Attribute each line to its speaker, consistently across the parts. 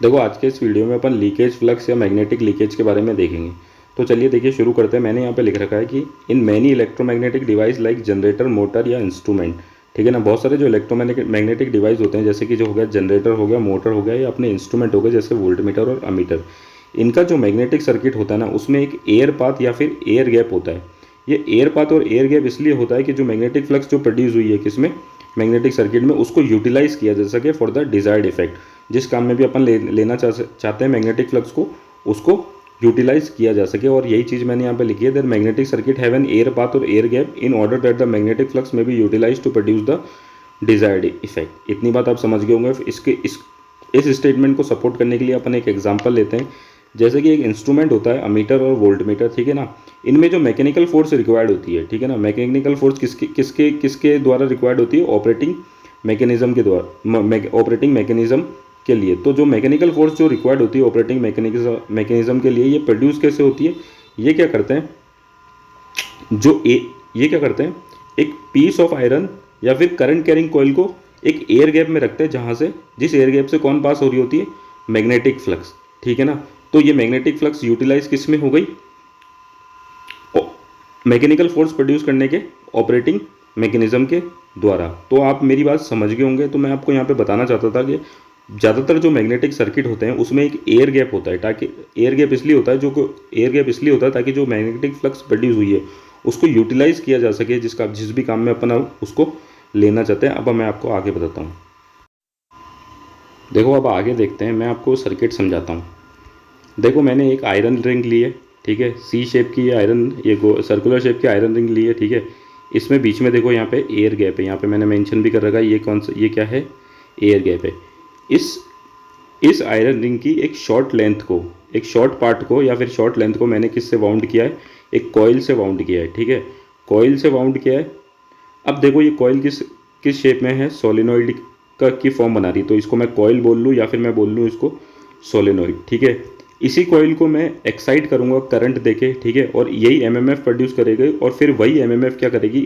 Speaker 1: देखो आज के इस वीडियो में अपन लीकेज फ्लक्स या मैग्नेटिक लीकेज के बारे में देखेंगे। तो चलिए देखिए शुरू करते हैं। मैंने यहाँ पे लिख रखा है कि in many electromagnetic device like generator, motor या इंस्ट्रूमेंट। ठीक है ना, बहुत सारे जो इलेक्ट्रोमैग्नेटिक डिवाइस होते हैं, जैसे कि जो हो गया जनरेटर हो गया, मोटर हो गया, या अपने इंस्ट्रूमेंट हो गए जैसे वोल्टमीटर और अमीटर। इनका जो मैग्नेटिक सर्किट होता है ना, उसमें एक एयर पाथ या फिर एयर गैप होता है। ये एयर पाथ और एयर गैप इसलिए होता है कि जो मैग्नेटिक फ्लक्स जो प्रोड्यूस हुई है किसमें, मैग्नेटिक सर्किट में, उसको यूटिलाइज किया जा सके फॉर द डिजायर्ड इफेक्ट। जिस काम में भी अपन लेना चाहते हैं मैग्नेटिक फ्लक्स को, उसको यूटिलाइज किया जा सके। और यही चीज़ मैंने यहाँ पे लिखी है, that magnetic circuit have an air path और air gap in order that the magnetic flux may be utilise to produce the desired effect. इतनी बात आप समझ गए होंगे। इस स्टेटमेंट को सपोर्ट करने के लिए अपन एक एग्जाम्पल लेते हैं। जैसे कि एक इंस्ट्रूमेंट होता है अमीटर और वोल्टमीटर, ठीक है ना। इनमें जो मैकेनिकल फोर्स रिक्वायर्ड होती है, ठीक है ना, मैकेनिकल फोर्स किसके किसके किसके द्वारा रिक्वायर्ड होती है, ऑपरेटिंग मैकेनिज्म के द्वारा, ऑपरेटिंग मैकेनिज्म के लिए। तो जो मैकेनिकल फोर्स जो रिक्वायर्ड होती है ऑपरेटिंग मैकेनिज्म के लिए, ये प्रोड्यूस कैसे होती है, ये क्या करते हैं, ये क्या करते हैं, एक पीस ऑफ आयरन या फिर करंट कैरिंग कॉइल को एक एयर गैप में रखते हैं, जहां से जिस एयर गैप से कौन पास हो रही होती है, मैग्नेटिक फ्लक्स। ठीक है ना। तो ये मैग्नेटिक फ्लक्स यूटिलाइज किस में हो गई, मैकेनिकल फोर्स प्रोड्यूस करने के ऑपरेटिंग मैकेनिज्म के द्वारा। तो आप मेरी बात समझ गए होंगे। तो मैं आपको यहाँ पे बताना चाहता था कि ज़्यादातर जो मैग्नेटिक सर्किट होते हैं उसमें एक एयर गैप होता है, ताकि एयर गैप इसलिए होता है ताकि जो मैग्नेटिक फ्लक्स प्रोड्यूस हुई है उसको यूटिलाइज किया जा सके, जिस भी काम में अपन उसको लेना चाहते हैं। अब मैं आपको आगे बताता हूँ। देखो अब आगे देखते हैं, मैं आपको सर्किट समझाता हूँ। देखो मैंने एक आयरन रिंग ली है, ठीक है, सी शेप की आयरन, ये सर्कुलर शेप की आयरन रिंग ली है, ठीक है। इसमें बीच में देखो यहाँ पे एयर गैप है, यहाँ पे मैंने मेंशन भी कर रखा है, ये क्या है, एयर गैप है। इस आयरन रिंग की एक शॉर्ट पार्ट को या फिर शॉर्ट लेंथ को मैंने किससे वाउंड किया है, एक कॉइल से वाउंड किया है, ठीक है, कॉइल से वाउंड किया है। अब देखो ये कॉइल किस किस शेप में है, सोलेनोइड की फॉर्म बना रही है। तो इसको मैं कॉइल बोल लूँ या फिर मैं बोल लूँ इसको सोलेनोइड, ठीक है। इसी कॉइल को मैं एक्साइट करूंगा करंट देके, ठीक है, और यही एमएमएफ प्रोड्यूस करेगी, और फिर वही एमएमएफ क्या करेगी,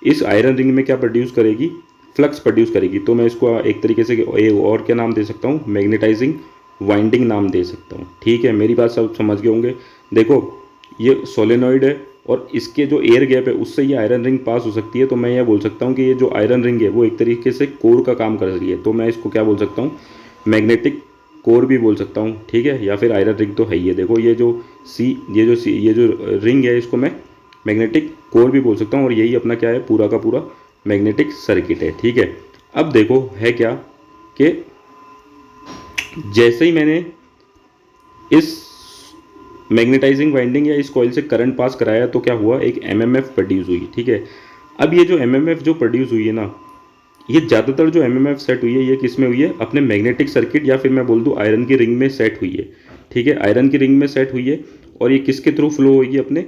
Speaker 1: इस आयरन रिंग में क्या प्रोड्यूस करेगी, फ्लक्स प्रोड्यूस करेगी। तो मैं इसको एक तरीके से और क्या नाम दे सकता हूँ, मैग्नेटाइजिंग वाइंडिंग नाम दे सकता हूँ। ठीक है, मेरी बात सब समझ गए होंगे। देखो ये सोलेनोइड है और इसके जो एयर गैप है उससे ये आयरन रिंग पास हो सकती है। तो मैं ये बोल सकता हूँ कि ये जो आयरन रिंग है वो एक तरीके से कोर का काम कर रही है। तो मैं इसको क्या बोल सकता हूँ, मैग्नेटिक कोर भी बोल सकता हूँ, ठीक है, या फिर आयरन रिंग तो है ही है। देखो ये जो रिंग है इसको मैं मैग्नेटिक कोर भी बोल सकता हूँ, और यही अपना क्या है, पूरा का पूरा मैग्नेटिक सर्किट है। ठीक है। अब देखो है क्या कि जैसे ही मैंने इस मैग्नेटाइजिंग वाइंडिंग या इस कॉइल से करंट पास कराया तो क्या हुआ, एक एमएमएफ प्रोड्यूस हुई। ठीक है। अब ये जो एमएमएफ जो प्रोड्यूस हुई है ना, ये ज़्यादातर जो एमएमएफ सेट हुई है ये किस में हुई है, अपने मैग्नेटिक सर्किट या फिर मैं बोल दूँ आयरन की रिंग में सेट हुई है। ठीक है, आयरन की रिंग में सेट हुई है, और ये किसके थ्रू फ्लो होगी, अपने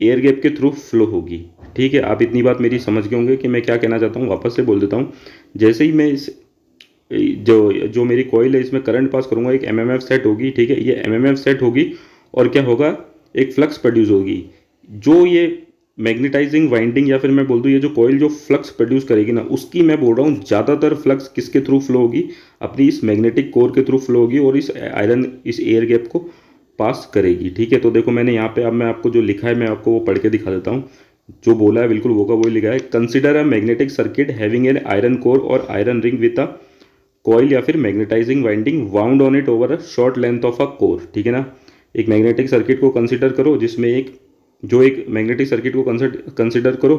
Speaker 1: एयर गैप के थ्रू फ्लो होगी। ठीक है, आप इतनी बात मेरी समझ गए होंगे कि मैं क्या कहना चाहता हूँ। वापस से बोल देता हूँ। जैसे ही मैं इस जो मेरी कॉइल है इसमें करंट पास करूँगा, एक एमएमएफ सेट होगी। ठीक है, ये एमएमएफ सेट होगी और क्या होगा, एक फ्लक्स प्रोड्यूस होगी। जो ये मैग्नेटाइजिंग वाइंडिंग या फिर मैं बोल दूँ ये जो कॉइल जो फ्लक्स प्रोड्यूस करेगी ना, उसकी मैं बोल रहा हूँ ज़्यादातर फ्लक्स किसके थ्रू फ्लो होगी, अपनी इस मैग्नेटिक कोर के थ्रू फ्लो होगी, और इस एयर गैप को पास करेगी। ठीक है। तो देखो मैंने यहाँ पे, अब मैं आपको जो लिखा है मैं आपको वो पढ़ के दिखा देता हूँ। जो बोला है बिल्कुल वो का वही लिखा है, consider a magnetic circuit having an iron core और iron ring with a coil या फिर magnetising winding wound on it over a short length of a core. ठीक है ना। एक मैग्नेटिक सर्किट को कंसिडर करो जिसमें एक मैग्नेटिक सर्किट को कंसिडर करो,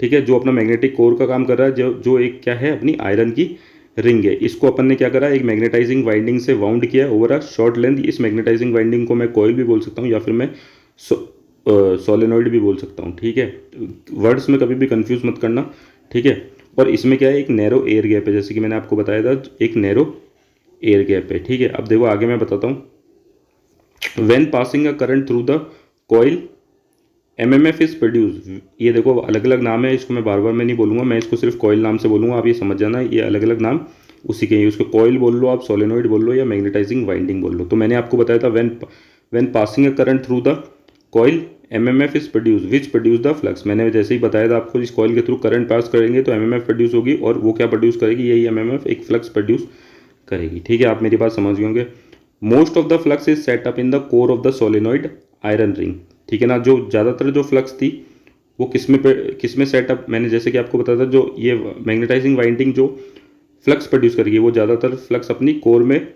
Speaker 1: ठीक है, जो अपना मैग्नेटिक कोर का काम कर रहा है, जो एक क्या है, अपनी आयरन की रिंग है। इसको अपन ने क्या करा, एक मैग्नेटाइजिंग वाइंडिंग से वाउंड किया ओवर अ शॉर्ट लेंथ। इस मैग्नेटाइजिंग वाइंडिंग को मैं कॉइल भी बोल सकता हूँ या फिर मैं सोलेनोइड भी बोल सकता हूँ। ठीक है, वर्ड्स में कभी भी कंफ्यूज मत करना। ठीक है। और इसमें क्या है, एक नैरो एयर गैप है, जैसे कि मैंने आपको बताया था, एक नैरो एयर गैप है। ठीक है। अब देखो आगे मैं बताता हूँ। When passing a current through the coil MMF is produce. ये देखो अलग अलग नाम है, इसको मैं बार बार मैं नहीं बोलूँगा, मैं इसको सिर्फ कॉइल नाम से बोलूँगा, आप ये समझ जाना, ये अलग अलग नाम उसी के हैं। उसको कॉइल बोल लो, आप सोलेनोइड बोल लो, या मैग्नेटाइजिंग वाइंडिंग बोल लो। तो मैंने आपको बताया था when passing a current through the coil MMF is produce which produce the flux. मैंने जैसे ही बताया था आपको, इस कॉइल के थ्रू करंट पास करेंगे तो एमएमएफ प्रोड्यूस होगी, और वो क्या प्रोड्यूस करेगी, यही एमएमएफ एक फ्लक्स प्रोड्यूस करेगी। ठीक है, आप मेरी बात समझ गए होंगे। Most of the flux is set up in the core of the solenoid iron ring. ठीक है ना, जो ज़्यादातर जो फ्लक्स थी वो किस में सेटअप, मैंने जैसे कि आपको बताया था, जो ये मैग्नेटाइजिंग वाइंडिंग जो फ्लक्स प्रोड्यूस करेगी वो ज़्यादातर फ्लक्स अपनी कोर में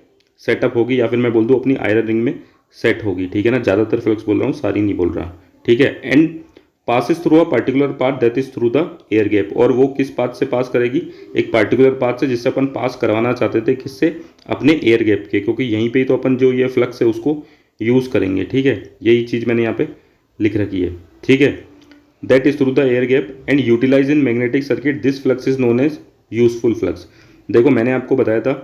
Speaker 1: सेटअप होगी, या फिर मैं बोल दूँ अपनी आयरन रिंग में सेट होगी। ठीक है ना, ज़्यादातर फ्लक्स बोल रहा हूँ, सारी नहीं बोल रहा। ठीक है, and passes through a particular path that is through the air gap. और वो किस पाथ से पास करेगी, एक पर्टिकुलर पाथ से जिससे अपन पास करवाना चाहते थे, किससे, अपने एयर गैप के, क्योंकि यहीं पे ही तो अपन जो ये फ्लक्स है उसको यूज़ करेंगे। ठीक है, यही चीज़ मैंने यहाँ पे लिख रखी है। ठीक है, that is through the air gap and utilise in magnetic circuit, this flux is known as useful flux. देखो मैंने आपको बताया था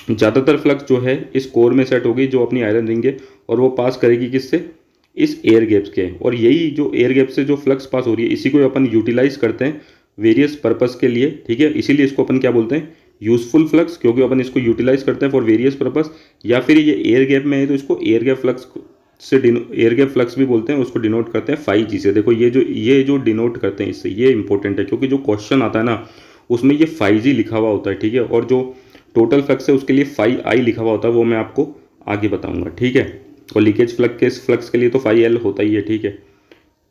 Speaker 1: ज़्यादातर फ्लक्स जो है इस कोर में सेट होगी, जो अपनी आयरन रिंग है, और वो पास करेगी किससे, इस एयर गैप्स के। और यही जो एयर गैप से जो फ्लक्स पास हो रही है, इसी को अपन यूटिलाइज करते हैं वेरियस पर्पस के लिए। ठीक है, इसीलिए इसको अपन क्या बोलते हैं, यूजफुल फ्लक्स, क्योंकि अपन इसको यूटिलाइज करते हैं फॉर वेरियस पर्पस। या फिर ये एयर गैप में है तो इसको एयर गैप फ्लक्स से एयर गैप फ्लक्स भी बोलते हैं, उसको डिनोट करते हैं फाई जी से। देखो ये जो डिनोट करते हैं इससे, ये इंपॉर्टेंट है, क्योंकि जो क्वेश्चन आता है ना उसमें ये फाई जी लिखा हुआ होता है। ठीक है, और जो टोटल फ्लक्स है उसके लिए फाई आई लिखा हुआ होता है, वो मैं आपको आगे बताऊंगा। ठीक है, और लीकेज फ्लक्स के लिए तो फाई एल होता ही है। ठीक है,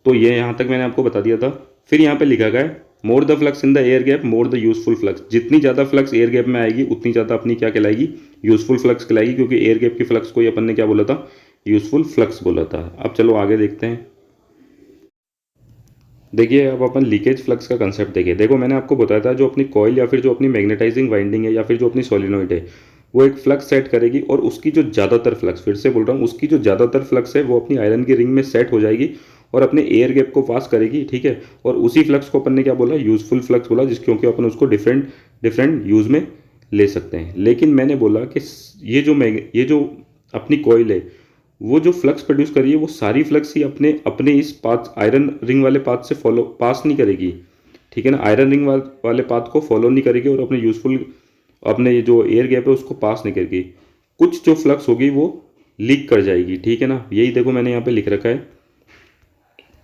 Speaker 1: तो ये यहाँ तक मैंने आपको बता दिया था। फिर यहाँ पे लिखा गया है more the flux in the air gap more the useful flux. जितनी ज़्यादा फ्लक्स एयर गैप में आएगी उतनी ज़्यादा अपनी क्या कहलाएगी, यूजफुल फ्लक्स कहलाएगी, क्योंकि एयर गैप की फ्लक्स को ही अपन ने क्या बोला था, यूजफुल फ्लक्स बोला था। अब चलो आगे देखते हैं। देखिए अब अपन लीकेज फ्लक्स का कंसेप्ट देखिए। देखो मैंने आपको बताया था जो अपनी कॉइल या फिर जो अपनी मैग्नेटाइजिंग वाइंडिंग है या फिर जो अपनी सोलिनॉइड है, वो एक फ्लक्स सेट करेगी, और उसकी जो ज़्यादातर फ्लक्स, फिर से बोल रहा हूँ, उसकी जो ज़्यादातर फ्लक्स है वो अपनी आयरन की रिंग में सेट हो जाएगी और अपने एयर गैप को पास करेगी। ठीक है, और उसी फ्लक्स को अपन ने क्या बोला, यूजफुल फ्लक्स बोला, जिस क्योंकि अपन उसको डिफरेंट डिफरेंट यूज़ में ले सकते हैं। लेकिन मैंने बोला कि ये जो अपनी कॉइल है वो जो फ्लक्स प्रोड्यूस कर रही है वो सारी फ्लक्स ही अपने अपने इस पाथ, आयरन रिंग वाले पाथ से पास नहीं करेगी। ठीक है ना, आयरन रिंग वाले पाथ को फॉलो नहीं करेगी और अपने यूजफुल, अपने ये जो एयर गैप है उसको पास नहीं करेगी। कुछ जो फ्लक्स होगी वो लीक कर जाएगी। ठीक है ना, यही देखो मैंने यहाँ पे लिख रखा है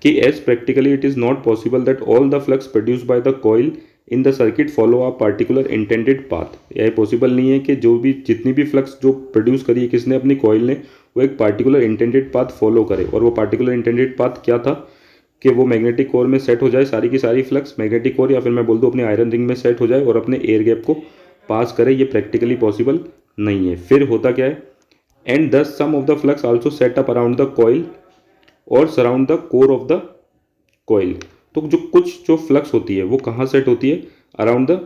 Speaker 1: कि as practically it is not possible that all the flux produce by the coil in the circuit follow a particular intended path. यह पॉसिबल नहीं है कि जो भी जितनी भी फ्लक्स जो प्रोड्यूस करी है किसने, अपनी कॉइल ने, वो एक पार्टिकुलर इंटेंडेड पाथ फॉलो करे। और वो पार्टिकुलर इंटेंडेड पाथ क्या था कि वो मैग्नेटिक कोर में सेट हो जाए, सारी की सारी फ्लक्स मैग्नेटिक कोर या फिर मैं बोल दूँ अपनी आयरन रिंग में सेट हो जाए और अपने एयर गैप को पास करे। ये प्रैक्टिकली पॉसिबल नहीं है। फिर होता क्या है, and thus some of the flux also set up around the coil और surround the core of the coil. तो जो कुछ जो फ्लक्स होती है वो कहाँ सेट होती है, अराउंड द,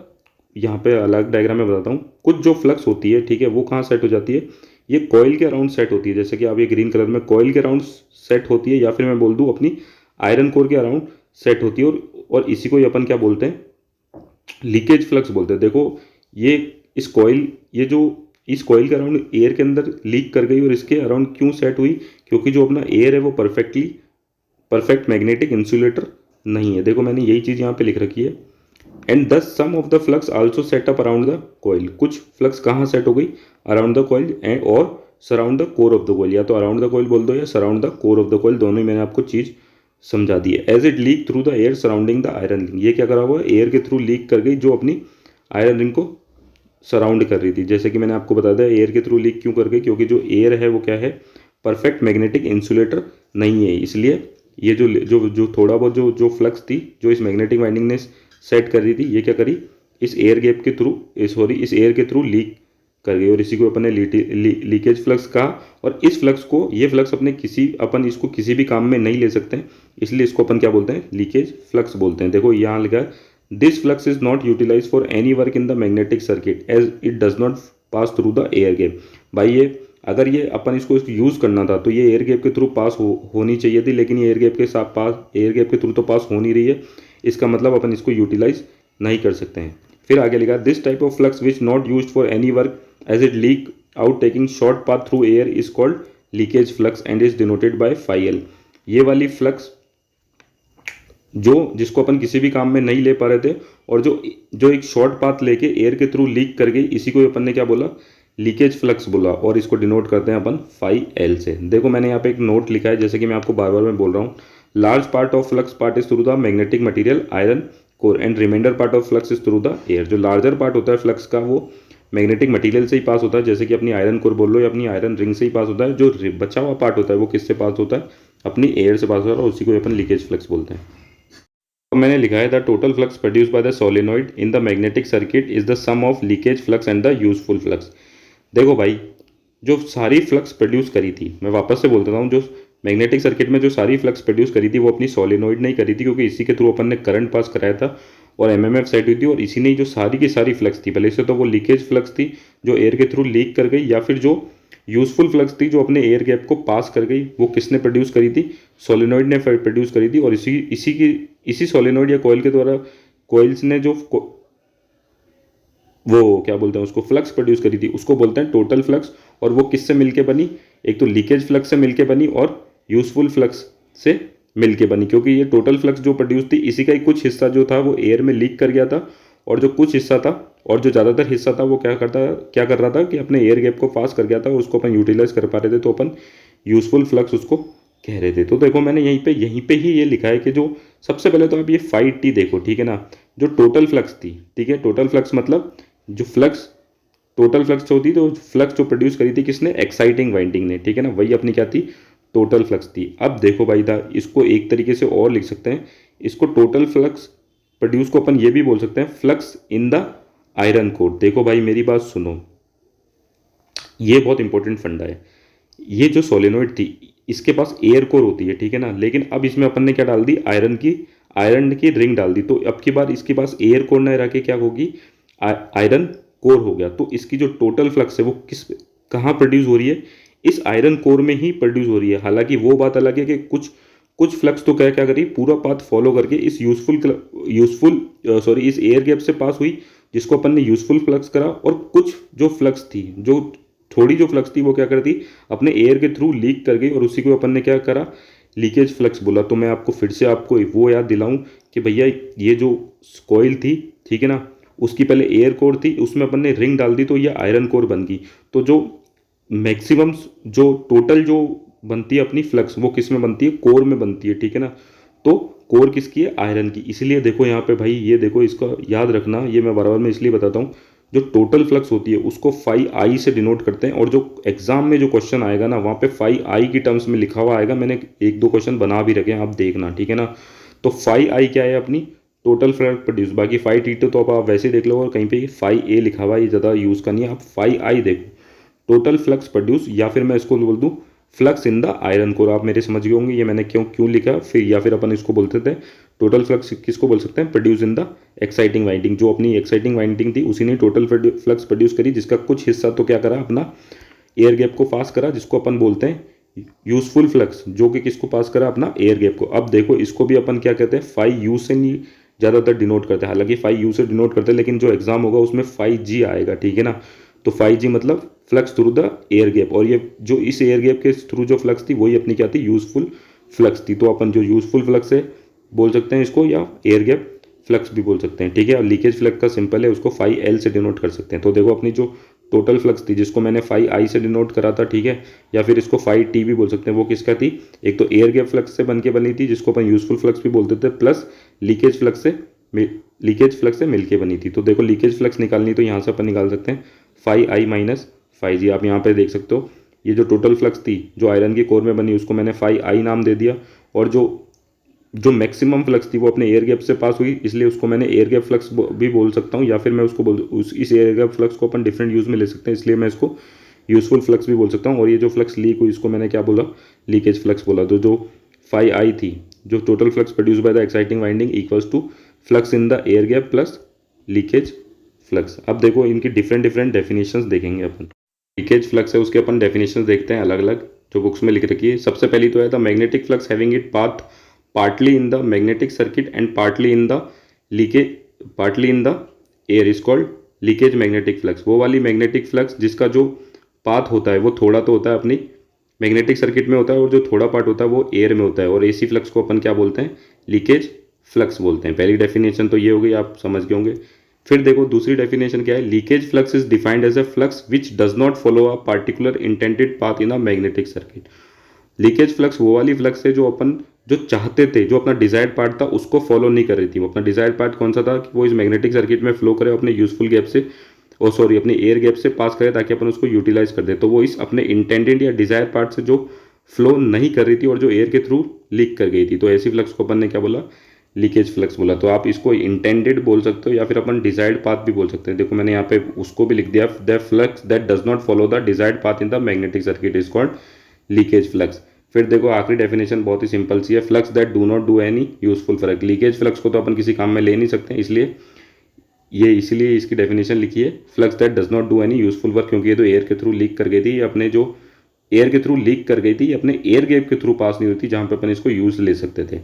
Speaker 1: यहाँ पे अलग डायग्राम में बताता हूँ। कुछ जो फ्लक्स होती है, ठीक है, वो कहाँ सेट हो जाती है, ये कॉइल के अराउंड सेट होती है। जैसे कि आप ये ग्रीन कलर में कॉइल के अराउंड सेट होती है, या फिर मैं बोल दूँ अपनी आयरन कोर के अराउंड सेट होती है। और इसी को ही अपन क्या बोलते हैं, लीकेज फ्लक्स बोलते हैं। देखो ये इस कॉइल, ये जो इस कॉइल के अराउंड एयर के अंदर लीक कर गई, और इसके अराउंड क्यों सेट हुई, क्योंकि जो अपना एयर है वो परफेक्ट मैग्नेटिक इंसुलेटर नहीं है। देखो मैंने यही चीज़ यहाँ पे लिख रखी है, and thus some of the flux also set up around the coil. कुछ फ्लक्स कहाँ सेट हो गई, अराउंड द कॉइल एंड और surround the core of the coil. या तो अराउंड द कॉइल बोल दो या surround the core of the coil, दोनों ही मैंने आपको चीज़ समझा दी है। As it leak through the air surrounding the iron ring, ये क्या करा हुआ है, एयर के थ्रू लीक कर गई जो अपनी आयरन रिंग को सराउंड कर रही थी। जैसे कि मैंने आपको बता दिया एयर के थ्रू लीक क्यों कर गई, क्योंकि जो एयर है वो क्या है, परफेक्ट मैग्नेटिक इंसुलेटर नहीं है। इसलिए ये जो थोड़ा बहुत जो फ्लक्स थी जो इस मैग्नेटिक वाइंडिंग ने सेट कर रही थी, ये क्या करी, इस एयर गैप के थ्रू, इस एयर के थ्रू लीक कर गई, और इसी को अपन ने लीकेज फ्लक्स कहा। और इस फ्लक्स को, ये फ्लक्स अपन इसको किसी भी काम में नहीं ले सकते हैं, इसलिए इसको अपन क्या बोलते हैं, लीकेज फ्लक्स बोलते हैं। देखो यहाँ लिखा है this flux is not utilise for any work in the magnetic circuit as it does not pass through the air gap. भाई ये अगर ये अपन इसको यूज़ करना था तो ये एयर गैप के थ्रू पास होनी चाहिए थी, लेकिन ये एयर गैप के थ्रू तो पास हो नहीं रही है। इसका मतलब अपन इसको यूटिलाइज नहीं कर सकते हैं। फिर आगे लिखा this type of flux which not used for any work as it leak out taking short path through air is called leakage flux and is denoted by phi L. ये वाली फ्लक्स जिसको अपन किसी भी काम में नहीं ले पा रहे थे और जो एक शॉर्ट पाथ लेके एयर के थ्रू लीक कर गई, इसी को अपन ने क्या बोला, लीकेज फ्लक्स बोला, और इसको डिनोट करते हैं अपन फाई एल से। देखो मैंने यहाँ पे एक नोट लिखा है, जैसे कि मैं आपको बार बार मैं बोल रहा हूँ, large part of flux part is through the magnetic material iron core and reminder part of flux is through the air. जो लार्जर पार्ट होता है फ्लक्स का वो मैग्नेटिक मटेरियल से ही पास होता है, जैसे कि अपनी आयरन कोर बोल लो या अपनी आयरन रिंग से ही पास होता है। जो बचा हुआ पार्ट होता है वो किससे पास होता है, अपनी एयर से पास होता है, और उसी को अपन लीकेज फ्लक्स बोलते हैं। तो मैंने लिखा है the total flux produce by the solenoid in the magnetic circuit is the sum of leakage flux and the useful flux. देखो भाई, जो सारी फ्लक्स प्रोड्यूस करी थी, मैं वापस से बोल देता हूँ, जो मैग्नेटिक सर्किट में जो सारी फ्लक्स प्रोड्यूस करी थी वो अपनी सोलेनोइड नहीं करी थी, क्योंकि इसी के थ्रू अपन ने करंट पास कराया था और एमएमएफ सेट हुई थी, और इसी ने जो सारी की सारी फ्लक्स थी, भले से तो वो लीकेज फ्लक्स थी जो एयर के थ्रू लीक कर गई, या फिर जो यूजफुल फ्लक्स थी जो अपने एयर गैप को पास कर गई, वो किसने प्रोड्यूस करी थी, सोलेनोइड ने प्रोड्यूस करी थी। और इसी सोलेनोइड या कॉइल के द्वारा, कॉइल्स ने जो वो क्या बोलते हैं उसको, फ्लक्स प्रोड्यूस करी थी, उसको बोलते हैं टोटल फ्लक्स। और वो किससे मिलके बनी, एक तो लीकेज फ्लक्स से मिलके बनी और यूजफुल फ्लक्स से मिलके बनी, क्योंकि ये टोटल फ्लक्स जो प्रोड्यूस थी, इसी का ही कुछ हिस्सा जो था वो एयर में लीक कर गया था, और जो कुछ हिस्सा था और जो ज़्यादातर हिस्सा था वो क्या कर रहा था कि अपने एयर गैप को पास कर गया था, उसको अपन यूटिलाइज कर पा रहे थे, तो अपन यूजफुल फ्लक्स उसको कह रहे थे। तो देखो मैंने यहीं पे ही ये लिखा है कि जो सबसे पहले तो आप ये फाई टी देखो, ठीक है ना, जो टोटल फ्लक्स थी, ठीक है, टोटल फ्लक्स मतलब जो फ्लक्स, टोटल फ्लक्स होती तो फ्लक्स जो प्रोड्यूस करी थी किसने, एक्साइटिंग वाइंडिंग ने, ठीक है ना, वही अपनी क्या थी, टोटल फ्लक्स थी। अब देखो भाई दा, इसको एक तरीके से और लिख सकते हैं, इसको टोटल फ्लक्स प्रोड्यूस को अपन ये भी बोल सकते हैं flux in the iron core. देखो भाई मेरी बात सुनो, ये बहुत इंपॉर्टेंट फंडा है। ये जो सोलेनोइड थी इसके पास एयर कोर होती है, ठीक है ना, लेकिन अब इसमें अपन ने क्या डाल दी, आयरन की रिंग डाल दी, तो अब की बार इसके पास एयर कोर न रह के क्या होगी, आयरन कोर हो गया। तो इसकी जो टोटल फ्लक्स है वो कहाँ प्रोड्यूस हो रही है, इस आयरन कोर में ही प्रोड्यूस हो रही है। हालांकि वो बात अलग है कि कुछ कुछ फ्लक्स तो क्या क्या करी, पूरा पाथ फॉलो करके इस इस एयर गैप से पास हुई, जिसको अपन ने यूजफुल फ्लक्स करा, और कुछ जो फ्लक्स थी, जो थोड़ी जो फ्लक्स थी वो क्या करती, अपने एयर के थ्रू लीक कर गई, और उसी को अपन ने क्या करा, लीकेज फ्लक्स बोला। तो मैं आपको फिर से आपको वो याद दिलाऊं कि भैया ये जो कॉइल थी, ठीक है ना, उसकी पहले एयर कोर थी, उसमें अपन ने रिंग डाल दी तो ये आयरन कोर बन गई। तो जो मैक्सिमम जो टोटल जो बनती है अपनी फ्लक्स, वो किस में बनती है, कोर में बनती है, ठीक है ना। तो कोर किसकी है, आयरन की। इसलिए देखो यहाँ पे भाई, ये देखो, इसका याद रखना, ये मैं बार बार मैं इसलिए बताता हूँ, जो टोटल फ्लक्स होती है उसको फाई आई से डिनोट करते हैं, और जो एग्जाम में जो क्वेश्चन आएगा ना, वहाँ पे फाई आई की टर्म्स में लिखा हुआ आएगा। मैंने एक दो क्वेश्चन बना भी रखे हैं, आप देखना, ठीक है ना। तो फाई आई क्या है, अपनी टोटल फ्लक्स प्रोड्यूस। बाकी फाई टी तो आप वैसे ही देख लो, और कहीं पे फाई ए लिखा हुआ है, ये ज़्यादा यूज़ का नहीं है, आप फाई आई देखो, टोटल फ्लक्स प्रोड्यूस, या फिर मैं इसको बोल दूँ flux in the iron core. आप मेरे समझ गए होंगे ये मैंने क्यों क्यों लिखा फिर, या फिर अपन इसको बोलते थे टोटल फ्लक्स किसको बोल सकते हैं, produce in the exciting winding. जो अपनी एक्साइटिंग वाइंडिंग थी उसी ने टोटल फ्लक्स प्रोड्यूस करी, जिसका कुछ हिस्सा तो क्या करा, अपना एयर गैप को पास करा, जिसको अपन बोलते हैं यूजफुल फ्लक्स, जो कि किसको पास करा, अपना एयर गैप को। अब देखो इसको भी अपन क्या कहते हैं, फाई यू से नहीं ज़्यादातर डिनोट करते हैं, हालांकि फाई यू से डिनोट करते हैं, लेकिन जो एग्जाम होगा उसमें फाई जी आएगा, ठीक है ना। तो फाई जी मतलब flux through the air gap, और ये जो इस एयर गैप के थ्रू जो फ्लक्स थी वही अपनी क्या थी, यूजफुल फ्लक्स थी। तो अपन जो यूजफुल फ्लक्स है बोल सकते हैं इसको, या एयर गैप फ्लक्स भी बोल सकते हैं, ठीक है। और लीकेज फ्लक्स का सिंपल है, उसको फाई एल से डिनोट कर सकते हैं। तो देखो अपनी जो टोटल फ्लक्स थी, जिसको मैंने फाई आई से डिनोट करा था, ठीक है, या फिर इसको फाई टी भी बोल सकते हैं, वो किसका थी, एक तो एयर गैप फ्लक्स से बन के बनी थी, जिसको अपन यूजफुल फ्लक्स भी बोलते थे, प्लस लीकेज फ्लक्स से मिलके बनी थी। तो देखो लीकेज फ्लक्स निकालनी, तो यहाँ से अपन निकाल सकते हैं फाई आई माइनस फाई जी। आप यहाँ पे देख सकते हो, ये जो टोटल फ्लक्स थी जो आयरन की कोर में बनी, उसको मैंने फाई आई नाम दे दिया, और जो जो मैक्सिमम फ्लक्स थी वो अपने एयर गैप से पास हुई, इसलिए उसको मैंने एयर गैप फ्लक्स भी बोल सकता हूँ, या फिर मैं उसको इस एयर गैप फ्लक्स को अपन डिफरेंट यूज़ में ले सकते हैं, इसलिए मैं इसको यूजफुल फ्लक्स भी बोल सकता हूँ। और ये जो फ्लक्स लीक हुई इसको मैंने क्या बोला, लीकेज फ्लक्स बोला। तो जो फाई आई थी, जो total flux produce by the exciting winding equals to flux in the air gap plus leakage flux. अब देखो इनकी डिफरेंट डिफरेंट डेफिनेशंस देखेंगे अपन। लीकेज फ्लक्स है उसके अपन डेफिनेशंस देखते हैं अलग अलग, जो बुक्स में लिख रखी है। सबसे पहली तो है the magnetic flux having it path partly in the magnetic circuit and partly in the air is called leakage magnetic flux. वो वाली मैग्नेटिक फ्लक्स जिसका जो पाथ होता है वो थोड़ा तो होता है अपनी मैग्नेटिक सर्किट में होता है, और जो थोड़ा पार्ट होता है वो एयर में होता है, और एसी फ्लक्स को अपन क्या बोलते हैं, लीकेज फ्लक्स बोलते हैं। पहली डेफिनेशन तो ये हो गई, आप समझ गए होंगे। फिर देखो दूसरी डेफिनेशन क्या है, leakage flux is defined as a flux which does not follow a particular intended path in a magnetic circuit. Leakage flux वो वाली फ्लक्स है जो अपन जो चाहते थे, जो अपना डिजायर्ड पार्ट था उसको फॉलो नहीं कर रही थी। वो अपना डिजायर्ड पार्ट कौन सा था कि वो इस मैग्नेटिक सर्किट में फ्लो करे अपने यूजफुल गैप से, ओ सॉरी अपने एयर गैप से पास करे ताकि अपन उसको यूटिलाइज कर दे। तो वो इस अपने इंटेंडेड या डिजायर पार्ट से जो फ्लो नहीं कर रही थी और जो एयर के थ्रू लीक कर गई थी, तो ऐसी फ्लक्स को अपन ने क्या बोला, लीकेज फ्लक्स बोला। तो आप इसको इंटेंडेड बोल सकते हो या फिर अपन डिजायर्ड पाथ भी बोल सकते हैं। देखो मैंने यहाँ पे उसको भी लिख दिया, the flux that does not follow the desired path in the magnetic circuit is called leakage flux. फिर देखो आखिरी डेफिनेशन बहुत ही सिंपल सी है, flux that do not do any useful flux. Leakage flux को तो अपन किसी काम में ले नहीं सकते, इसलिए इसकी डेफिनेशन लिखी है, flux that does not do any useful work, क्योंकि ये तो एयर के थ्रू लीक कर गई थी, अपने जो एयर के थ्रू लीक कर गई थी, अपने एयर गैप के थ्रू पास नहीं होती जहां पे अपन इसको यूज ले सकते थे।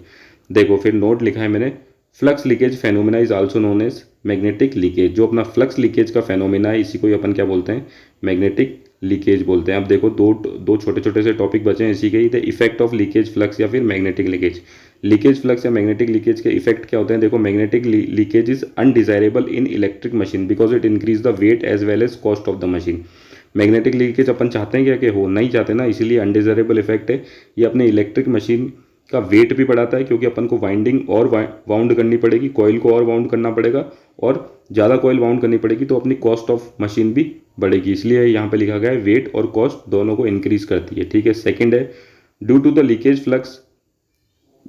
Speaker 1: देखो फिर नोट लिखा है मैंने, flux leakage phenomena is also known as magnetic leakage. जो अपना फ्लक्स लीकेज का फेनोमेना है इसी को ही अपन क्या बोलते हैं, मैग्नेटिक लीकेज बोलते हैं। अब देखो दो छोटे छोटे से टॉपिक बचे हैं इसी के ही, the effect of leakage flux या फिर मैग्नेटिक लीकेज। लीकेज फ्लक्स या मैग्नेटिक लीकेज के इफेक्ट क्या होते हैं, देखो magnetic leakage is undesirable in electric machine because it increase the weight as well as cost of the machine. Magnetic leakage अपन चाहते हैं क्या कि हो, नहीं चाहते ना, इसीलिए अनडिजायरेबल इफेक्ट है। ये अपने इलेक्ट्रिक मशीन का वेट भी बढ़ाता है क्योंकि अपन को वाइंडिंग और वाउंड करनी पड़ेगी, कॉइल को और वाउंड करना पड़ेगा और ज़्यादा कॉइल वाउंड करनी पड़ेगी, तो अपनी कॉस्ट ऑफ मशीन भी बढ़ेगी। इसलिए यहाँ पे लिखा गया है वेट और कॉस्ट दोनों को इंक्रीज करती है। ठीक है, सेकंड है, due to the leakage flux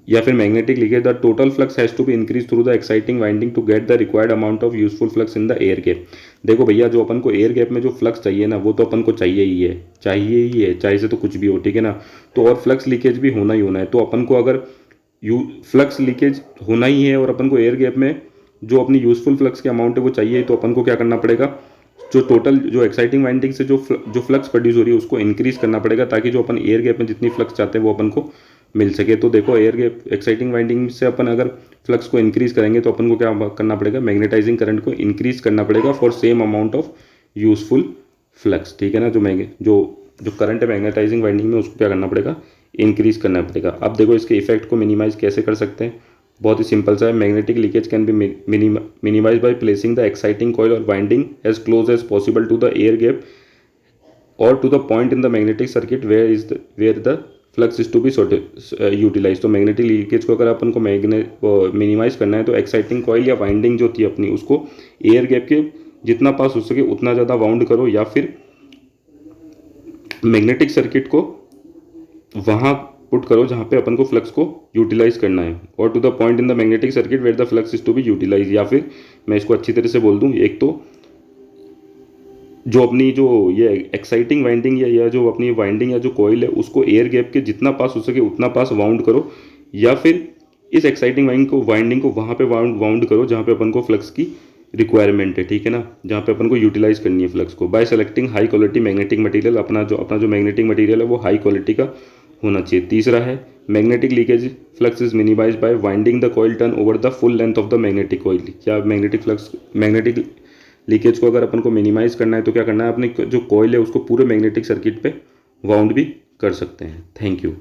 Speaker 1: या फिर magnetic leakage the total flux has to be increase through the exciting winding to get the required amount of useful flux in the air gap. देखो भैया जो अपन को air gap में जो flux चाहिए ना, वो तो अपन को चाहिए ही है, चाहे से तो कुछ भी हो, ठीक है ना। तो और फ्लक्स लीकेज भी होना ही होना है। तो अपन को अगर फ्लक्स लीकेज होना ही है और अपन को एयर गैप में जो अपनी यूजफुल फ्लक्स के अमाउंट है वो चाहिए, तो अपन को क्या करना पड़ेगा, जो टोटल जो एक्साइटिंग वाइंडिंग से जो फ्लक्स प्रोड्यूस हो रही है उसको इंक्रीज करना पड़ेगा, ताकि जो अपन एयर गैप में जितनी फ्लक्स चाहते हैं वो अपन को मिल सके। तो देखो एयर गैप एक्साइटिंग वाइंडिंग से अपन अगर फ्लक्स को इंक्रीज करेंगे तो अपन को क्या करना पड़ेगा, मैग्नेटाइजिंग करंट को इंक्रीज करना पड़ेगा for same amount of useful flux. ठीक है ना, जो करंट है मैग्नेटाइजिंग वाइंडिंग में उसको क्या करना पड़ेगा, इंक्रीज करना पड़ेगा। अब देखो इसके इफेक्ट को मिनिमाइज कैसे कर सकते हैं, बहुत ही सिंपल सा है। Magnetic leakage can be minimise by placing the exciting coil और winding as close as possible to the air gap और to the point in the magnetic circuit where the flux is to be utilise. तो magnetic leakage को अगर अपन को minimise करना है तो exciting coil या वाइंडिंग जो थी अपनी उसको एयर गैप के जितना पास हो सके उतना ज़्यादा वाउंड करो, या फिर मैग्नेटिक सर्किट को वहाँ पुट करो जहाँ पे अपन को फ्लक्स को यूटिलाइज करना है, और to the point in the magnetic circuit where the flux is to be utilise. या फिर मैं इसको अच्छी तरह से बोल दूँ, एक तो जो अपनी जो ये एक्साइटिंग वाइंडिंग या जो अपनी वाइंडिंग या जो कॉइल है उसको एयर गैप के जितना पास हो सके उतना पास वाउंड करो, या फिर इस एक्साइटिंग वाइंडिंग को वहाँ पे वाउंड करो जहाँ पे अपन को फ्लक्स की रिक्वायरमेंट है। ठीक है ना, जहाँ पे अपन को यूटिलाइज करनी है फ्लक्स को, bye selecting high quality magnetic material. अपना जो मैग्नेटिक मटेरियल है वो हाई क्वालिटी का होना चाहिए। तीसरा है, magnetic leakage flux is minimise by winding the coil turn over the full length of the magnetic coil. क्या मैग्नेटिक लीकेज को अगर अपन को मिनिमाइज करना है तो क्या करना है, अपने जो कॉइल है उसको पूरे मैग्नेटिक सर्किट पे वाउंड भी कर सकते हैं। Thank you.